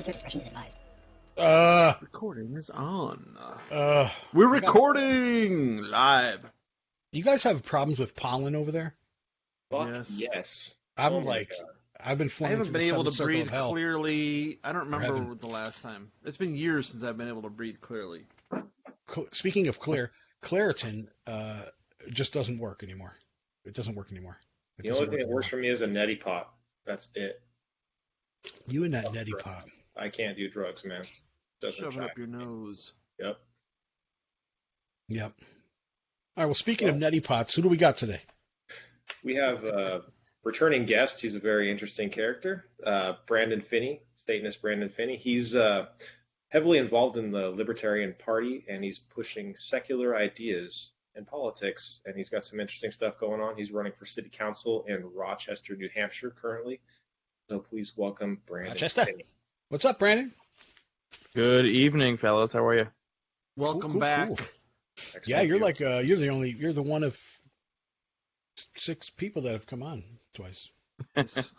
Listener discretion is advised. Recording is on. We're recording live. You guys have problems with pollen over there? Fuck yes. I'm Oh my like, God. I've been I flying haven't through been the able seventh to circle breathe of hell. clearly. I don't remember heaven. the last time. It's been years since I've been able to breathe clearly. Speaking of Claritin just doesn't work anymore. It doesn't work anymore. The only thing that works for me is a neti pot. That's it. You and that neti pot. I can't do drugs, man. Doesn't Shove it track. up your nose. Yep. Yep. All right. Well, speaking of neti pots, who do we got today? We have a returning guest. He's a very interesting character. Brandon Phinney, Satanist Brandon Phinney. He's heavily involved in the Libertarian Party, and he's pushing secular ideas in politics, and he's got some interesting stuff going on. He's running for city council in Rochester, New Hampshire currently. So please welcome Brandon Rochester. Phinney. What's up, Brandon? Good evening, fellas. How are you? Welcome Cool. back. Excellent. Yeah, you're like you're the one of 6 people that have come on twice. That's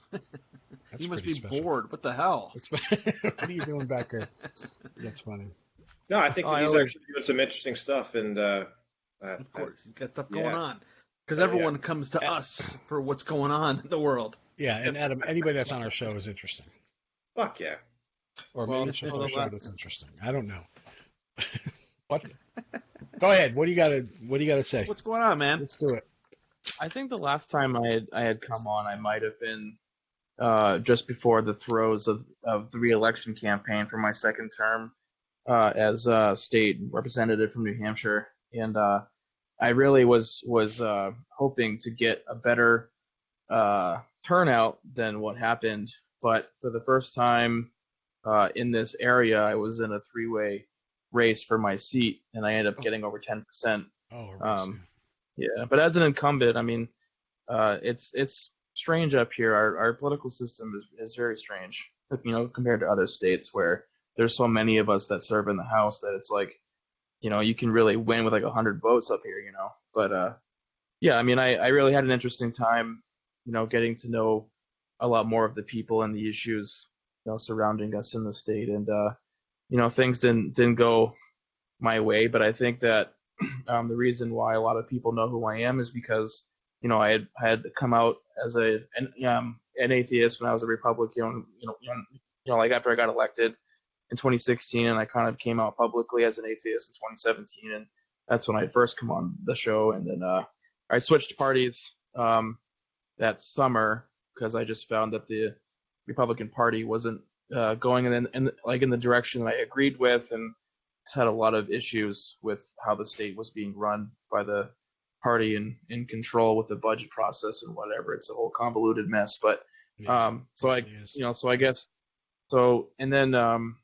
you must be special. bored. What the hell? What are you doing back there? That's funny. No, I think that he's always- actually doing some interesting stuff, and Of course, he's got stuff going yeah. on. Because Oh, everyone yeah. comes to us for what's going on in the world. Yeah, and Adam, anybody that's on our show is interesting. fuck yeah. Or Well, maybe it's just our well, show that's interesting. I don't know. What? Go ahead. What do you gotta say? What's going on, man? Let's do it. I think the last time I had come on, I might have been just before the throes of the re-election campaign for my second term as a state representative from New Hampshire, and I really was hoping to get a better turnout than what happened. But for the first time in this area, I was in a 3-way race for my seat, and I ended up getting over 10%. Oh, Yeah, but as an incumbent, I mean, it's strange up here. Our political system is very strange, compared to other states where there's so many of us that serve in the House that it's like, you can really win with like 100 votes up here, But yeah, I mean, I really had an interesting time, getting to know a lot more of the people and the issues, surrounding us in the state, and things didn't go my way, but I think that the reason why a lot of people know who I am is because I had come out as an atheist when I was a Republican, like after I got elected in 2016, and I kind of came out publicly as an atheist in 2017, and that's when I first come on the show, and then I switched parties that summer because I just found that the Republican Party wasn't going in the direction that I agreed with, and had a lot of issues with how the state was being run by the party and in control with the budget process and whatever. It's a whole convoluted mess. But and then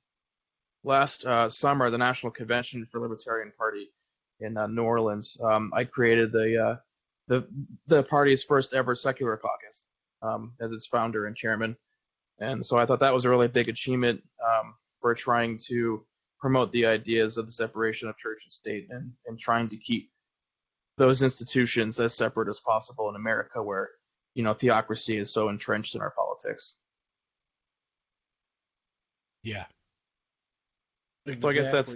last summer, the National Convention for Libertarian Party in New Orleans, I created the party's first ever secular caucus as its founder and chairman. And so I thought that was a really big achievement for trying to promote the ideas of the separation of church and state, and trying to keep those institutions as separate as possible in America, where theocracy is so entrenched in our politics. Yeah. So I guess that's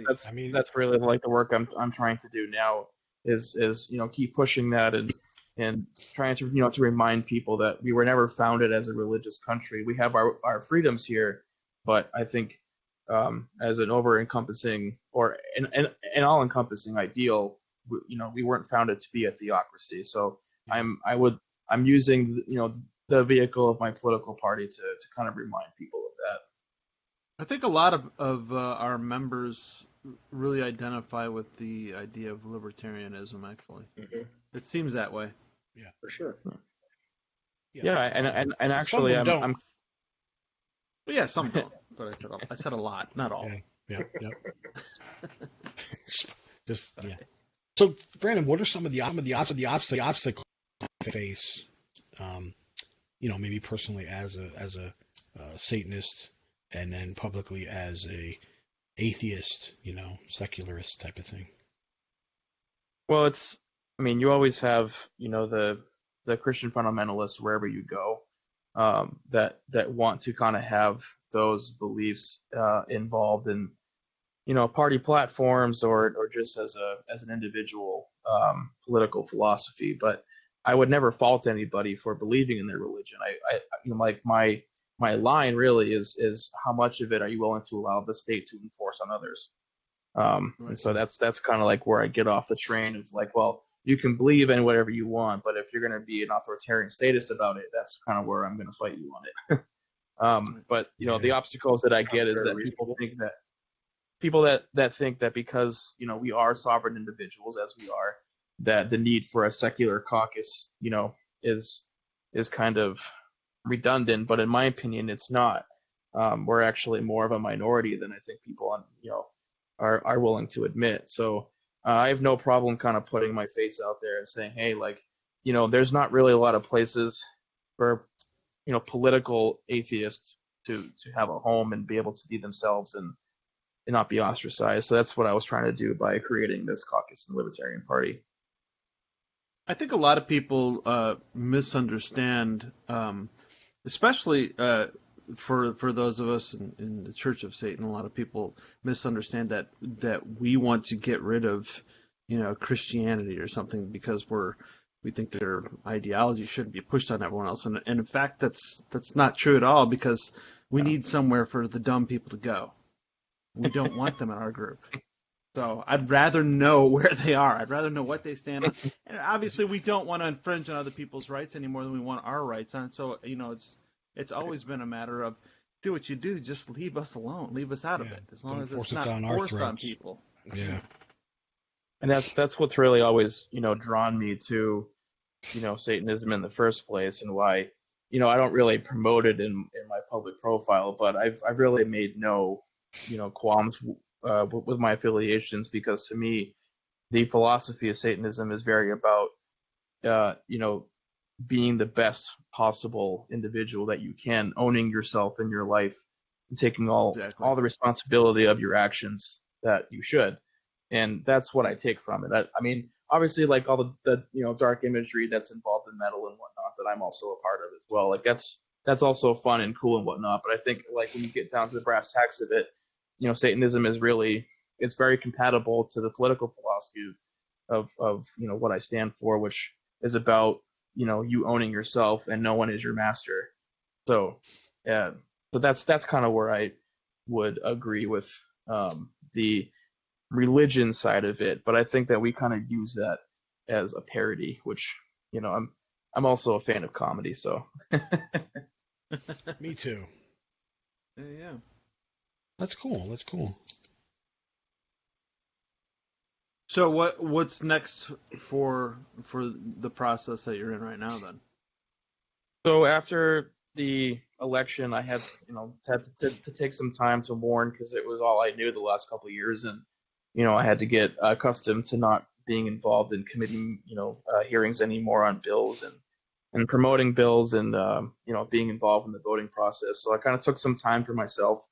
really like the work I'm trying to do now is keep pushing that and trying to to remind people that we were never founded as a religious country. We have our freedoms here, but I think as an over-encompassing or an all-encompassing ideal, we weren't founded to be a theocracy. So I'm using the vehicle of my political party to kind of remind people of that. I think a lot of our members really identify with the idea of libertarianism. Actually, it seems that way. Yeah, For sure. Yeah, and actually, I'm But yeah, some don't. But I said a lot, not all. Yeah. Just yeah. So, Brandon, what are some of the obstacles you face? Maybe personally as a Satanist, and then publicly as a atheist, secularist type of thing. Well, you always have, the Christian fundamentalists wherever you go. that want to kind of have those beliefs involved in party platforms or just as an individual political philosophy. But I would never fault anybody for believing in their religion. Like my line really is how much of it are you willing to allow the state to enforce on others? And so that's kind of like where I get off the train of like, well, you can believe in whatever you want, but if you're going to be an authoritarian statist about it, that's kind of where I'm going to fight you on it. But the obstacles that I get is that people think that because we are sovereign individuals as we are, that the need for a secular caucus is kind of redundant. But in my opinion, it's not. We're actually more of a minority than I think people are willing to admit. So I have no problem kind of putting my face out there and saying, hey, like, there's not really a lot of places for political atheists to have a home and be able to be themselves and not be ostracized. So that's what I was trying to do by creating this caucus in the Libertarian Party. I think a lot of people misunderstand, especially for those of us in the Church of Satan. A lot of people misunderstand that we want to get rid of Christianity or something because we think their ideology shouldn't be pushed on everyone else. And in fact, that's not true at all, because we need somewhere for the dumb people to go. We don't want them in our group. So I'd rather know where they are. I'd rather know what they stand on. And obviously, we don't want to infringe on other people's rights any more than we want our rights on. So it's always been a matter of do what you do, just leave us alone, leave us out of it, as long as it's not forced on people. Yeah. And that's what's really always drawn me to Satanism in the first place, and why I don't really promote it in my public profile, but I've really made no qualms with my affiliations, because to me the philosophy of Satanism is very about being the best possible individual that you can, owning yourself in your life and taking all the responsibility of your actions that you should. And that's what I take from it. I mean, obviously, like all the dark imagery that's involved in metal and whatnot that I'm also a part of as well. Like that's also fun and cool and whatnot. But I think like when you get down to the brass tacks of it, Satanism is it's very compatible to the political philosophy of what I stand for, which is about you owning yourself and no one is your master. So yeah, so that's kind of where I would agree with the religion side of it, but I think that we kind of use that as a parody, which I'm also a fan of comedy, so Me too. Yeah. That's cool. So what's next for the process that you're in right now then? So after the election, I had to take some time to mourn, because it was all I knew the last couple of years, and I had to get accustomed to not being involved in committee hearings anymore on bills and promoting bills and being involved in the voting process. So I kind of took some time for myself,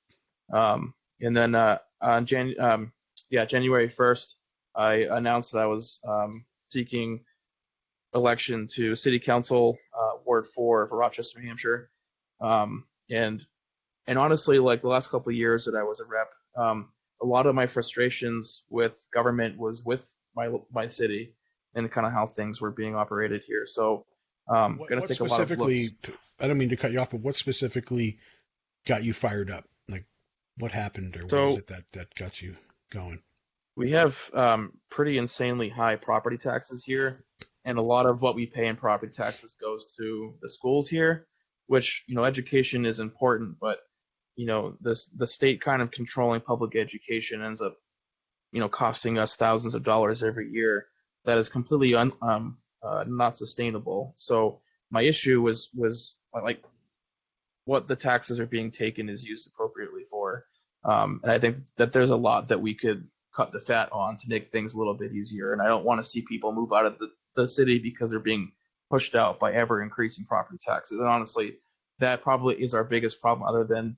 and then on January 1st, I announced that I was seeking election to City Council, Ward 4 for Rochester, New Hampshire. And honestly, like the last couple of years that I was a rep, a lot of my frustrations with government was with my city and kind of how things were being operated here. So I'm going to take a lot of looks. I don't mean to cut you off, but what specifically got you fired up? Like what happened, or what is it that got you going? We have pretty insanely high property taxes here, and a lot of what we pay in property taxes goes to the schools here, which, education is important, but, the state kind of controlling public education ends up, costing us thousands of dollars every year. That is completely not sustainable. So my issue was like what the taxes are being taken is used appropriately for. And I think that there's a lot that we could cut the fat on to make things a little bit easier. And I don't want to see people move out of the city because they're being pushed out by ever increasing property taxes. And honestly, that probably is our biggest problem, other than,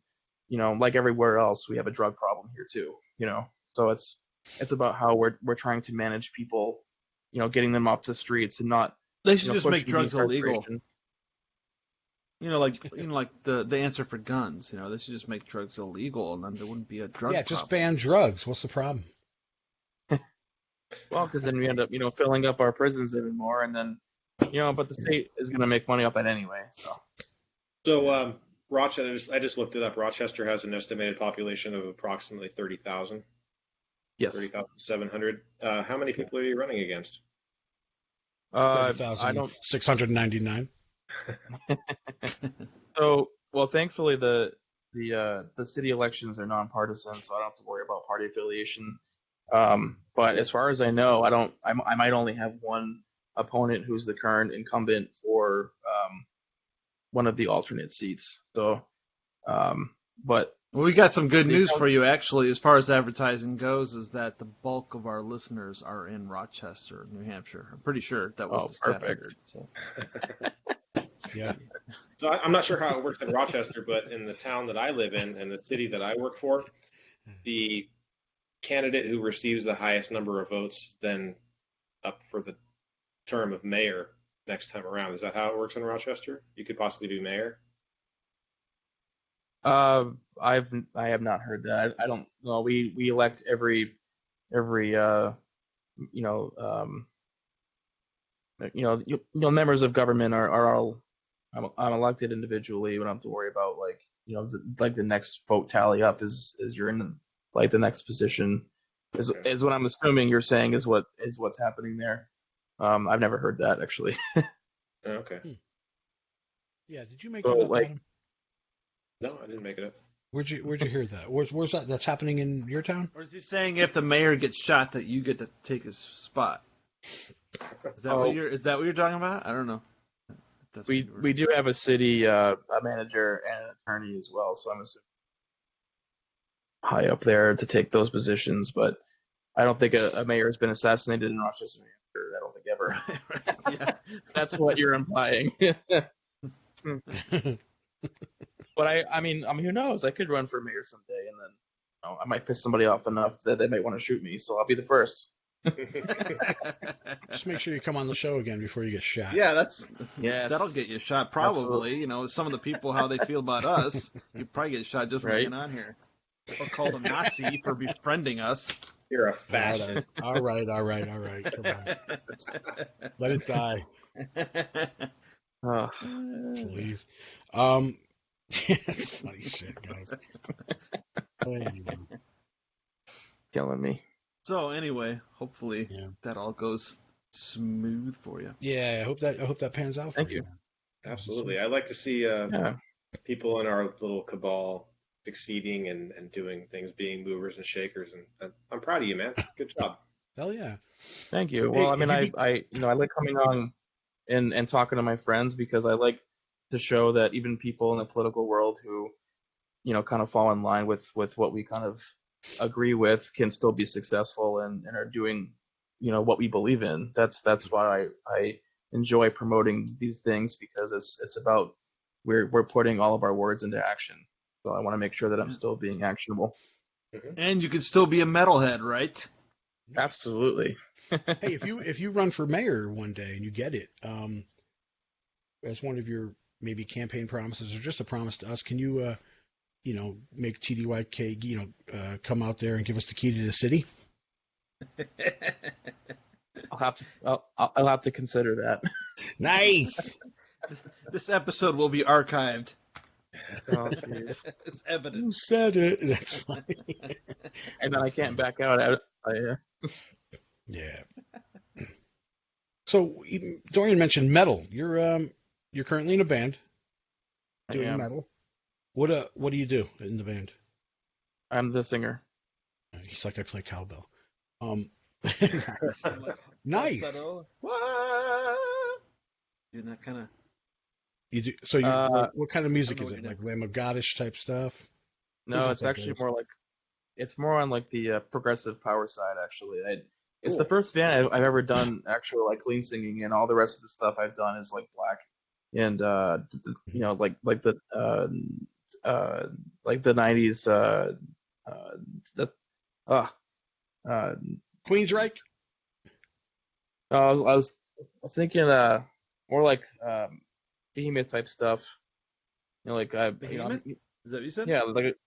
like everywhere else, we have a drug problem here too, so it's about how we're trying to manage people, getting them off the streets and not, they should just make drugs illegal. like the answer for guns. They should just make drugs illegal, and then there wouldn't be a drug Yeah, problem. just ban drugs. What's the problem? Well, because then we end up, filling up our prisons even more, and then, but the state is going to make money off that anyway. So Rochester, I just looked it up. Rochester has an estimated population of approximately 30,000, Yes. 30,700. How many people are you running against? I don't. 699. So, well, thankfully the city elections are nonpartisan, so I don't have to worry about party affiliation. But as far as I know, I might only have one opponent who's the current incumbent for one of the alternate seats. So, but Well, we got some good news for you, actually, as far as advertising goes, is that the bulk of our listeners are in Rochester, New Hampshire. I'm pretty sure that was the stat I perfect. heard. So. Yeah. So I'm not sure how it works in Rochester, but in the town that I live in and the city that I work for, the candidate who receives the highest number of votes then up for the term of mayor next time around. Is that how it works in Rochester? You could possibly be mayor? I have not heard that. I don't know. We elect every members of government are all I'm elected individually. We don't have to worry about the next vote tally up is you're in the next position is what I'm assuming you're saying is what's happening there. I've never heard that actually. Okay. Yeah. Did you make So, that up, like- Adam? No, I didn't make it up. Where'd you hear that? Where's that? That's happening in your town? Or is he saying if the mayor gets shot that you get to take his spot? Is that what you're talking about? I don't know. That's We do have a city a manager and an attorney as well, so I'm assuming high up there to take those positions. But I don't think a mayor has been assassinated in Rochester, New Hampshire. I don't think ever. Yeah. That's what you're implying. But I mean, who knows? I could run for mayor someday, and then I might piss somebody off enough that they might want to shoot me. So I'll be the first. Just make sure you come on the show again before you get shot. Yeah, Yes. that'll get you shot probably. Absolutely. Some of the people how they feel about us, you probably get shot just for Right. being on here, or called a Nazi for befriending us. You're a fascist. All right. Come on. Let it die, Oh, please. It's funny shit, guys. Anyway. killing me. So anyway, hopefully Yeah. that all goes smooth for you. Yeah, I hope that pans out for Thank you. you. Man. Absolutely. I like to see Yeah. people in our little cabal succeeding and doing things, being movers and shakers. And I'm proud of you, man. Good job. Hell yeah. Thank you. Hey, Well, I mean, have you I like coming on and talking to my friends because I like to show that even people in the political world who, kind of fall in line with what we kind of agree with can still be successful and are doing, what we believe in. That's why I enjoy promoting these things because it's about we're putting all of our words into action. So I want to make sure that I'm still being actionable. And you can still be a metalhead, right? Absolutely. Hey, if you run for mayor one day and you get it, as one of your maybe campaign promises or just a promise to us, can you make TDYK, come out there and give us the key to the city? I'll have to consider that. Nice. This episode will be archived. Oh, jeez. It's evidence. You said it. That's funny. And then I can't back out. Yeah. So Dorian mentioned metal. You're currently in a band I doing am. metal. What do you do in the band? I'm the singer. He's like, I play cowbell. Nice. Nice. What? Doing that kind of. You do, so you what kind of music I don't is know it? what Like Lamb of Godish type stuff? No, Doesn't it's sound actually good. it's more on like the progressive power side. Actually, it's Cool. the first band I've ever done actual like clean singing, and all the rest of the stuff I've done is like black, and like the '90s Queensryche? I was thinking more like Behemoth type stuff. You know, like I, you know, Behemoth? Is that what you said? yeah, like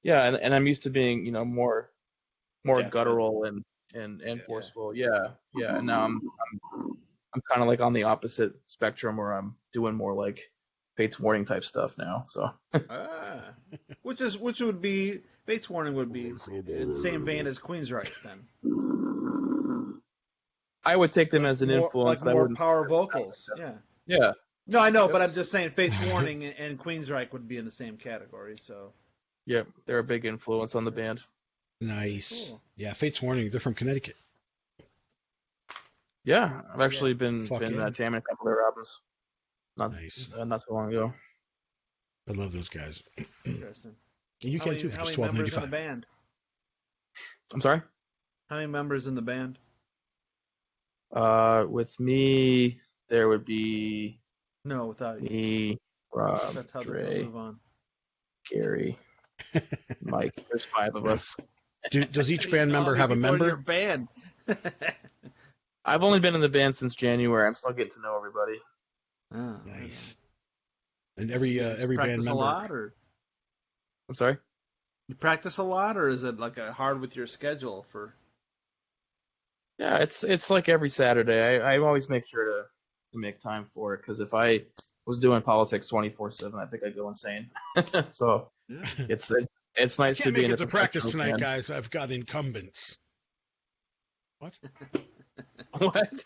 yeah, and I'm used to being, more Death metal. guttural and Yeah. forceful. Yeah, yeah. And now I'm kind of like on the opposite spectrum where I'm doing more like Fates Warning type stuff now. So Ah, which would be Fates Warning would be in the same vein as Queensryche then. I would take them as an influence, but I More wouldn't say power that it sounds vocals. like Yeah. that. Yeah, No, I know, yep, but I'm just saying Fates Warning and Queensryche would be in the same category. So yep. They're a big influence on the band. Nice. cool. Yeah, Fates Warning. They're from Connecticut. Yeah, I've actually Fuck been yeah. jamming a couple of their albums not Nice. not so long ago. I love those guys. Interesting. And you can too for How just many members in the $12.95. band? I'm sorry. How many members in the band? With me, there would be No, without you. me, Rob, That's how they'll Dre, move on. Gary, Mike. There's 5 of us. Does each band How member many have a people are in your member? band? I've only been in the band since January. I'm still getting to know everybody. Oh, Nice. And every You just band practice member. a lot, or I'm sorry. you practice a lot, or is it like a hard with your schedule for? Yeah, it's like every Saturday. I always make sure to make time for it because if I was doing politics 24/7, I think I'd go insane. So Yeah. it's nice to Can't be make in it a to practice professional tonight, band. guys. I've got incumbents. What? What?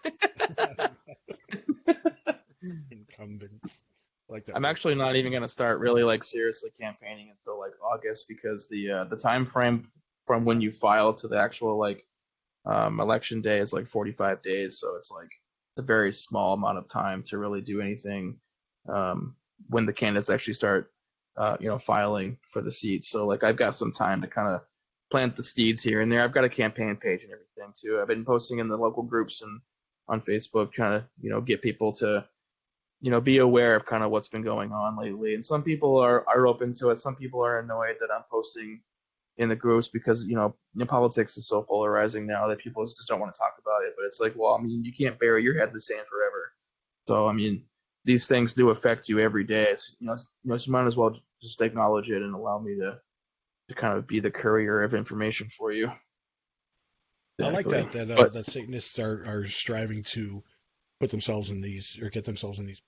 Incumbents. I like that. I'm word. actually not even gonna start really like seriously campaigning until like August because the time frame from when you file to the actual like election day is like 45 days, so it's like a very small amount of time to really do anything when the candidates actually start filing for the seats. So like I've got some time to kind of plant the seeds here and there. I've got a campaign page and everything too. I've been posting in the local groups and on Facebook, kind of get people to be aware of kind of what's been going on lately. And some people are open to it. Some people are annoyed that I'm posting in the groups because, politics is so polarizing now that people just don't want to talk about it. But it's like, well, I mean, you can't bury your head in the sand forever. So, I mean, these things do affect you every day. It's, so you might as well just acknowledge it and allow me to kind of be the courier of information for you. I like Exactly. that Satanists are striving to put themselves in these or get themselves in these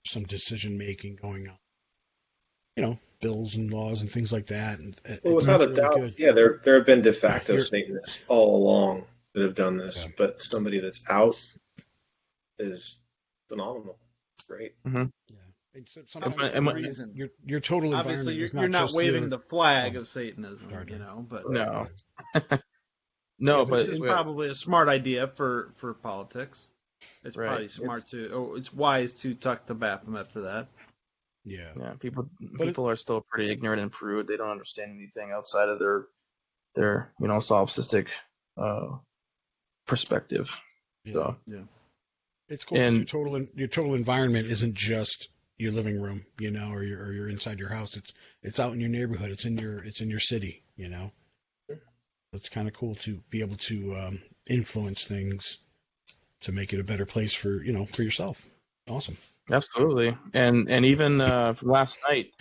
some decision making going on. Bills and laws and things like that. And Well, without a really doubt, good. yeah, there have been de facto You're- Satanists all along that have done this, Yeah. but somebody that's out is phenomenal. Great. Yeah. And so sometimes And- reason. your total Obviously, environment is you're not just waving your- the flag Oh, of Satanism, sorry. but No. No, which but is probably a smart idea for politics. It's Right. probably smart it's wise to tuck the Baphomet for that. Yeah. people But are still pretty ignorant and prude. They don't understand anything outside of their solipsistic perspective. Yeah. So It's cool 'cause And- your total environment isn't just your living room, or you're inside your house. It's out in your neighborhood. It's in your city. It's kind of cool to be able to influence things to make it a better place for yourself. Awesome. absolutely, and even from last night,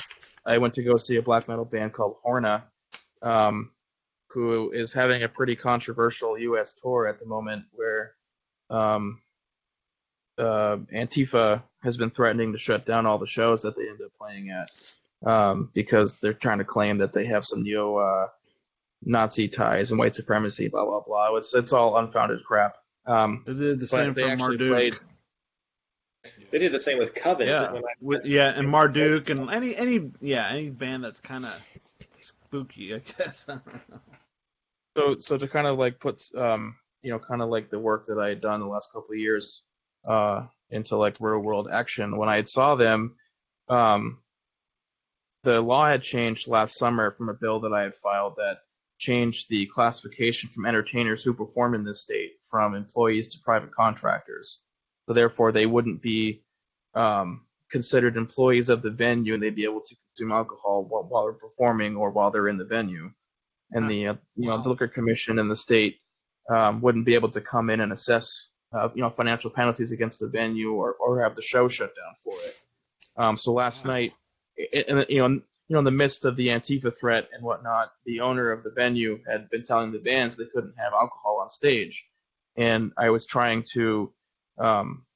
I went to go see a black metal band called Horna, who is having a pretty controversial U.S. tour at the moment, where Antifa has been threatening to shut down all the shows that they end up playing at because they're trying to claim that they have some neo-Nazi ties and white supremacy, blah blah blah. It's all unfounded crap. They did the same But they for actually Marduk. played. They did the same with Coven. Yeah. And Marduk and any band that's kind of spooky, I guess. I don't know. So to kind of like put kind of like the work that I had done the last couple of years into like real world action. When I had saw them, the law had changed last summer from a bill that I had filed that changed the classification from entertainers who perform in this state from employees to private contractors. So therefore, they wouldn't be considered employees of the venue, and they'd be able to consume alcohol while they're performing or while they're in the venue. And the the liquor commission in the state wouldn't be able to come in and assess financial penalties against the venue or have the show shut down for it. So last night, in the midst of the Antifa threat and whatnot, the owner of the venue had been telling the bands they couldn't have alcohol on stage, and I was trying to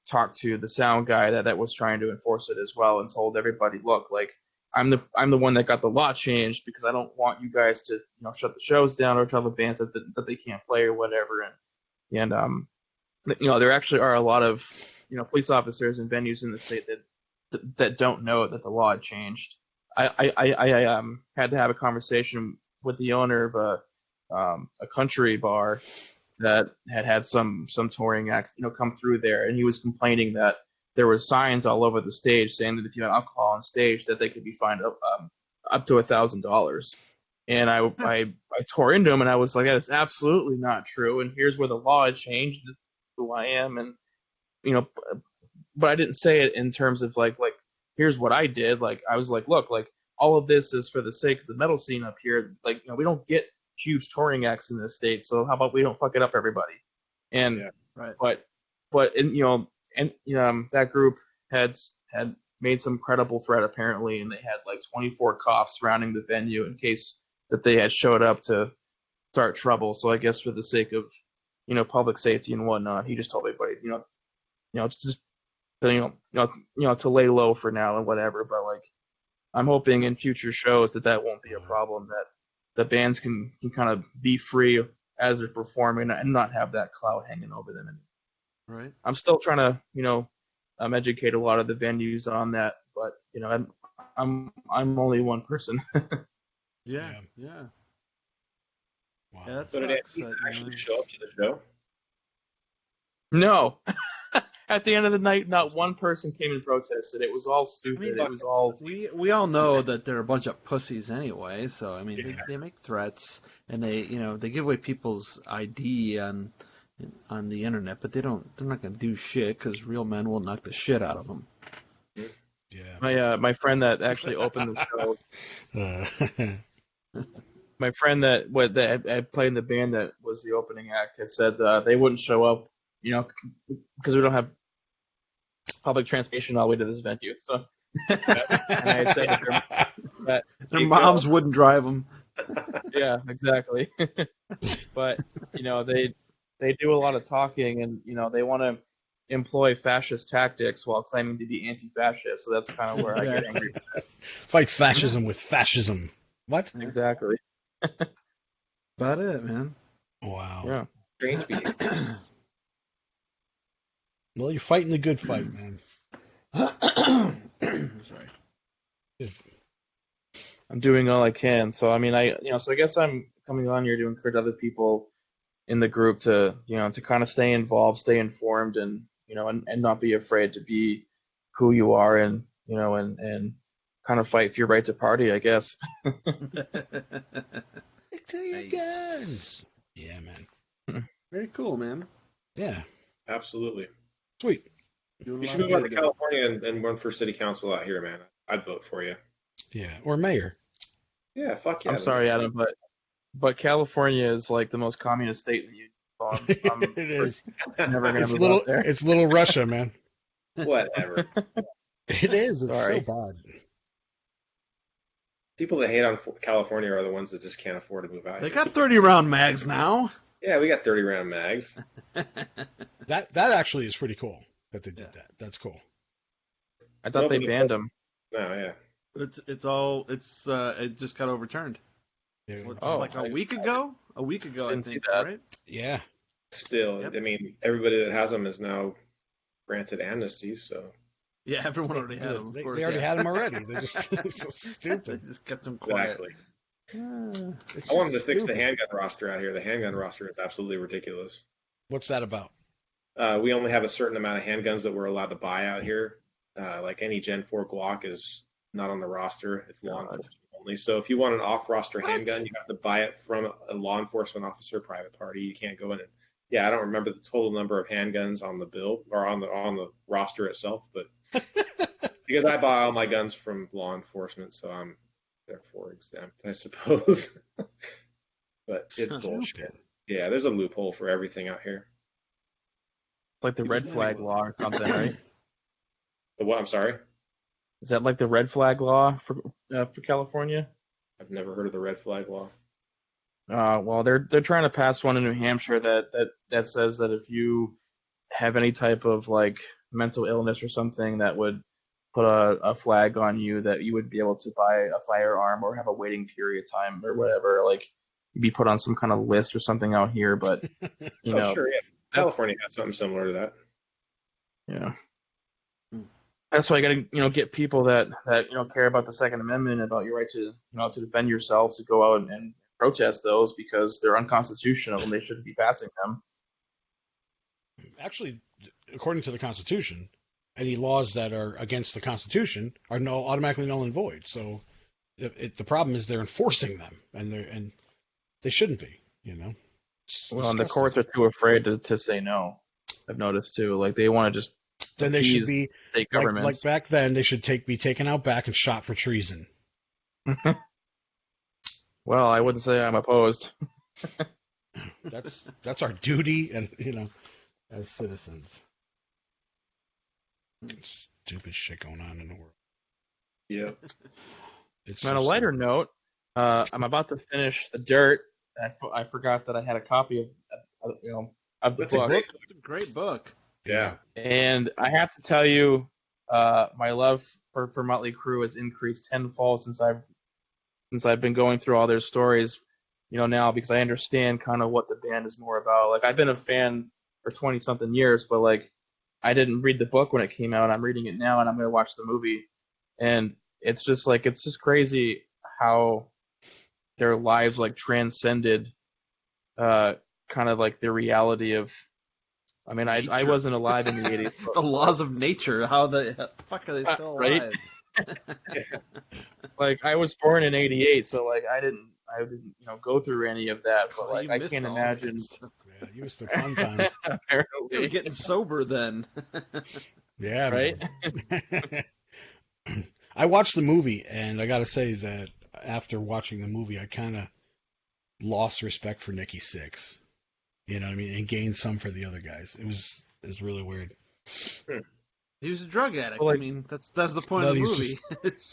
talk to the sound guy that was trying to enforce it as well, and told everybody, look, like I'm the one that got the law changed because I don't want you guys to shut the shows down or tell the bands that they can't play or whatever, and there actually are a lot of police officers and venues in the state that don't know that the law had changed. I had to have a conversation with the owner of a country bar that had some touring acts come through there, and he was complaining that there were signs all over the stage saying that if you had alcohol on stage that they could be fined up to $1,000. And I tore into him and I was like, that is absolutely not true, and here's where the law had changed. This is who I am, and but I didn't say it in terms of like here's what I did. Like I was like, look, like all of this is for the sake of the metal scene up here. Like we don't get huge touring acts in this state, so how about we don't fuck it up, everybody? And Yeah, right. but that group had made some credible threat apparently, and they had like 24 cops surrounding the venue in case that they had showed up to start trouble. So I guess for the sake of public safety and whatnot, he just told everybody just to lay low for now and whatever. But like I'm hoping in future shows that won't be a problem, that the bands can kind of be free as they're performing and not have that cloud hanging over them. And Right. I'm still trying to educate a lot of the venues on that, but I'm only one person. Yeah. Wow. Yeah, that So did sucks. Antifa actually show up to the show? No. At the end of the night, not one person came and protested. It was all stupid. It was all. We all know that they're a bunch of pussies anyway. So I mean, Yeah. they make threats and they give away people's ID on the internet, but they're not going to do shit because real men will knock the shit out of them. Yeah. My friend that actually opened the show. My friend that had played in the band that was the opening act had said they wouldn't show up, because we don't have public transportation all the way to this venue. So, and I had said that Their moms wouldn't drive them. yeah, exactly. But they do a lot of talking, and they want to employ fascist tactics while claiming to be anti-fascist. So that's kind of where I get angry. Fight fascism with fascism. What? Exactly. About it, man. Wow. Yeah. Strange behavior. Well, you're fighting the good fight, man. Sorry. I'm doing all I can. So I mean, so I guess I'm coming on here to encourage other people in the group to kind of stay involved, stay informed, and and not be afraid to be who you are, and and kind of fight for your right to party, I guess. Nice. Yeah, man. Very cool, man. Yeah. Absolutely. Sweet. Doing a You lot should of move out to good. California and run for city council out here, man. I'd vote for you. Yeah. Or mayor. Yeah, fuck yeah. I'm sorry, Adam, but California is like the most communist state in the Union. So I'm It is. never gonna It's move little. out there. It's little Russia, man. Whatever. It is. It's Sorry. so bad. People that hate on California are the ones that just can't afford to move out They here. got 30-round mags now. Yeah, we got 30 round mags. That actually is pretty cool that they did that. That's cool. I thought they banned them. No, yeah. It just got overturned. Yeah. Oh, Like a week ago. A week ago, I Didn't see think. that. Right? Yeah. Still, Yep. I mean, everybody that has them is now granted amnesty, so. Yeah, everyone already had them. Of They course, already yeah. had them already. They're just so They stupid. just kept them quiet. Exactly. It's I wanted to just fix the stupid. handgun roster out here. The handgun roster is absolutely ridiculous. What's that about? We only have a certain amount of handguns that we're allowed to buy out here. Like any Gen 4 Glock is not on the roster. It's law enforcement only. So if you want an off-roster handgun, you have to buy it from a law enforcement officer, private party. You can't go in and I don't remember the total number of handguns on the bill or on the roster itself, but because I buy all my guns from law enforcement, so I'm therefore exempt, I suppose. But it's bullshit. Yeah, there's a loophole for everything out here. It's like the red flag law or something, right? The what? I'm sorry. Is that like the red flag law for California? I've never heard of the red flag law. Well, they're trying to pass one in New Hampshire that says that if you have any type of like mental illness or something that would put a flag on you, that you would be able to buy a firearm or have a waiting period time or whatever. Like you'd be put on some kind of list or something out here. But you know, Sure, yeah. California has something similar to that. yeah. That's why you got to get people that care about the Second Amendment, about your right to to defend yourself, to go out and protest those because they're unconstitutional and they shouldn't be passing them. Actually, according to the Constitution, any laws that are against the Constitution are automatically null and void. So the problem is they're enforcing them, and they shouldn't be. Well, and the courts are too afraid to say no. I've noticed too. Like they want to just then they should be like back then. They should be taken out back and shot for treason. Well, I wouldn't say I'm opposed. That's our duty, and as citizens. Stupid shit going on in the world. Yeah. On a lighter note, I'm about to finish The Dirt. I forgot that I had a copy of the That's book. It's a great book. Yeah. And I have to tell you, my love for Motley Crue has increased tenfold since I've been going through all their stories, now, because I understand kind of what the band is more about. Like I've been a fan for 20-something years, but like I didn't read the book when it came out. I'm reading it now, and I'm going to watch the movie. And it's just crazy how their lives like transcended kind of like the reality of. I mean, I wasn't alive in the 80s. The laws of nature. How the fuck are they still alive? Right? Like I was born in '88, so like I didn't go through any of that. But like I can't imagine. Yeah, you missed the fun times. Apparently, you were getting sober then. Yeah, right. I watched the movie, and I got to say that after watching the movie, I kind of lost respect for Nikki Sixx. You know what I mean? And gained some for the other guys. It was really weird. He was a drug addict. Well, like, I mean, that's the point of the movie.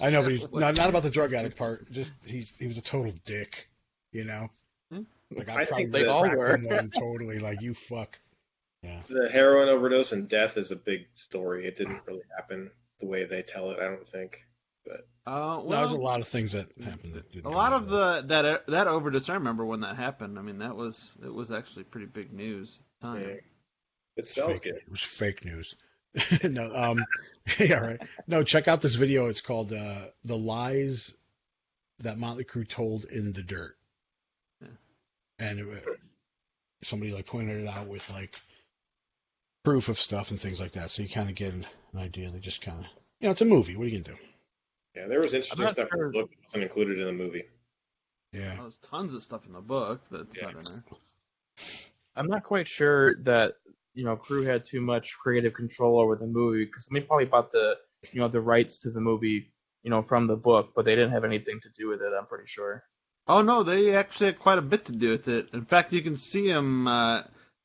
I know, but he's not about the drug addict part. Just he was a total dick. Like I think probably they all cracked were. him one totally. Like you fuck. Yeah. The heroin overdose and death is a big story. It didn't really happen the way they tell it, I don't think. But no, there's a lot of things that happened that didn't. A lot of that overdose. I remember when that happened. I mean, it was actually pretty big news at the time. yeah, it sounds good. It was fake news. No, yeah, right. No, check out this video. It's called "The Lies That Motley Crue Told in the Dirt," and somebody like pointed it out with like proof of stuff and things like that, so you kind of get an idea. They just kind of, it's a movie. What are you gonna do? Yeah, there was interesting stuff in the book that wasn't included in the movie. Yeah, there's tons of stuff in the book that's not in there. I'm not quite sure that Crue had too much creative control over the movie, because we probably bought the the rights to the movie from the book, but they didn't have anything to do with it. I'm pretty sure. Oh no, they actually had quite a bit to do with it. In fact, you can see them,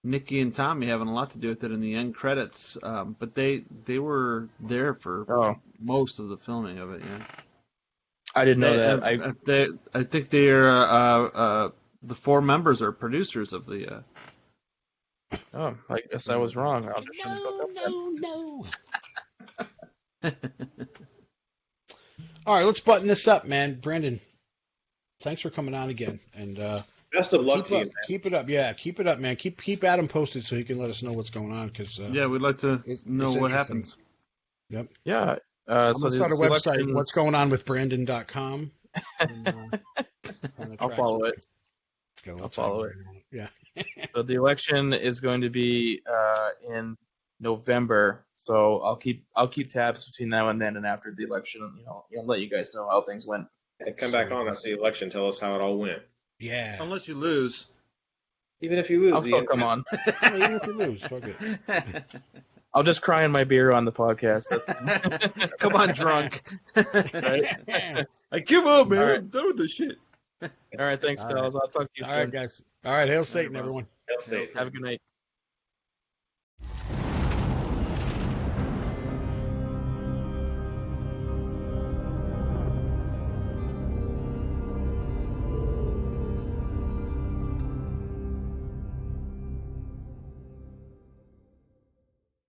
Nikki and Tommy, having a lot to do with it in the end credits. But they were there for most of the filming of it. Yeah, I didn't know that. I think they're the four members are producers of the. Oh, I guess I was wrong. No. All right, let's button this up, man. Brandon, thanks for coming on again, and best of luck to you, man. Keep it up, yeah. Keep it up, man. Keep Adam posted so he can let us know what's going on. Because yeah, we'd like to know what happens. Yep. Yeah. I'm going to start a website, what's going on with Brandon.com. I'll follow it. I'll follow it. Yeah. So the election is going to be in November. So I'll keep tabs between now and then, and after the election, let you guys know how things went. Hey, come back on after the election. Tell us how it all went. Yeah. Unless you lose. Even if you lose, I'll still come on. Even if you lose, fuck it. I'll just cry in my beer on the podcast. Come on, drunk. Right? I give up, man. Right. I'm done with this shit. All right, thanks, fellas. I'll talk to you soon. All right, guys. All right, hail Satan, everyone. Hail Satan. Have a good night.